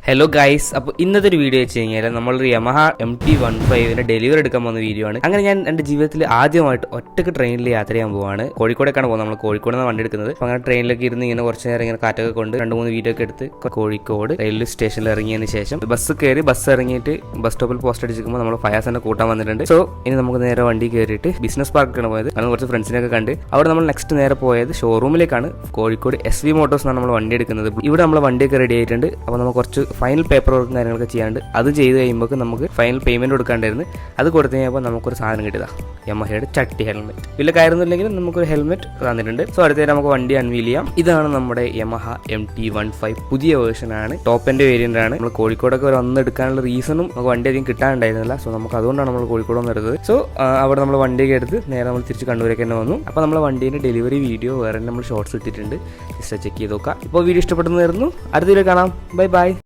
Hello guys, അപ്പോൾ ഇന്നത്തെ ഒരു വീഡിയോ വെച്ച് കഴിഞ്ഞാൽ നമ്മളൊരു യമഹ MT-15 ഡെലിവറി എടുക്കാൻ പോകുന്ന വീഡിയോ ആണ്. അങ്ങനെ ഞാൻ എൻ്റെ ജീവിതത്തിൽ ആദ്യമായിട്ട് ഒറ്റയ്ക്ക് ട്രെയിനിൽ യാത്ര ചെയ്യാൻ പോവാണ്. കോഴിക്കോടേക്കാണ് പോകുന്നത്. നമ്മൾ കോഴിക്കോട് നിന്ന് വണ്ടി എടുക്കുന്നത്. അപ്പോൾ അങ്ങനെ ട്രെയിനിലൊക്കെ ഇരുന്ന് ഇങ്ങനെ കുറച്ച് നേരം ഇങ്ങനെ കാറ്റൊക്കെ കൊണ്ട് 2-3 വീഡിയോ ഒക്കെ എടുത്ത് കോഴിക്കോട് റെയിൽവേ സ്റ്റേഷനിൽ ഇറങ്ങിയതിന് ശേഷം ബസ് കയറി, ബസ് ഇറങ്ങിയിട്ട് ബസ് സ്റ്റോപ്പിൽ പോസ്റ്റ് അടിച്ചിരിക്കുമ്പോൾ നമ്മൾ ഫയാസ് തന്നെ കൂട്ടാൻ വന്നിട്ടുണ്ട്. സോ ഇനി നമുക്ക് നേരെ വണ്ടി കയറിയിട്ട് ബിസിനസ് പാർക്കാണ് പോയത്. അങ്ങനെ കുറച്ച് ഫ്രണ്ട്സിനൊക്കെ കണ്ട് അവിടെ നമ്മൾ നെക്സ്റ്റ് നേരെ പോയത് ഷോറൂമിലേക്കാണ്. കോഴിക്കോട് SV മോട്ടോഴ്സ് എന്നാണ് നമ്മൾ വണ്ടി എടുക്കുന്നത്. ഇവിടെ നമ്മൾ വണ്ടിയൊക്കെ റെഡി ആയിട്ടുണ്ട്. അപ്പോൾ നമുക്ക് കുറച്ച് ഫൈനൽ പേപ്പർ വർക്കും കാര്യങ്ങളൊക്കെ ചെയ്യാണ്ട് അത് ചെയ്ത് കഴിയുമ്പോൾ നമുക്ക് ഫൈനൽ പേയ്മെന്റ് കൊടുക്കാണ്ടായിരുന്നു. അത് കൊടുത്തു കഴിഞ്ഞപ്പോൾ നമുക്കൊരു സാധനം കിട്ടിയതാണ്, യമഹയുടെ ചട്ടി ഹെൽമെറ്റ്. വലിയ കാര്യമൊന്നുമില്ലെങ്കിലും നമുക്കൊരു ഹെൽമെറ്റ് തന്നിട്ടുണ്ട്. സോ അടുത്തേക്ക് നമുക്ക് വണ്ടി അൺവീൽ ചെയ്യാം. ഇതാണ് നമ്മുടെ യമഹ MT-15 പുതിയ വേർഷനാണ്, ടോപ്പ് എൻഡ് വേരിയന്റ് ആണ്. നമ്മൾ കോഴിക്കോടൊക്കെ വന്നെടുക്കാനുള്ള റീസണും നമുക്ക് വണ്ടി അധികം കിട്ടാനുണ്ടായിരുന്നില്ല. സോ നമുക്ക് അതുകൊണ്ടാണ് നമ്മൾ കോഴിക്കോട് വന്നെടുത്തത്. സോ അവിടെ നമ്മൾ വണ്ടിയൊക്കെ എടുത്ത് നേരെ നമ്മൾ തിരിച്ച് കണ്ണൂരേക്ക് തന്നെ വന്നു. അപ്പോൾ നമ്മൾ വണ്ടീൻ്റെ ഡെലിവറി വീഡിയോ വേറെ നമ്മൾ ഷോർട്സ് ഇട്ടിട്ടുണ്ട്, ജസ്റ്റ് ചെക്ക് ചെയ്ത് നോക്കാം. ഇപ്പോൾ വീഡിയോ ഇഷ്ടപ്പെടുന്നതായിരുന്നു. അടുത്ത വീഡിയോ കാണാം. Bye bye.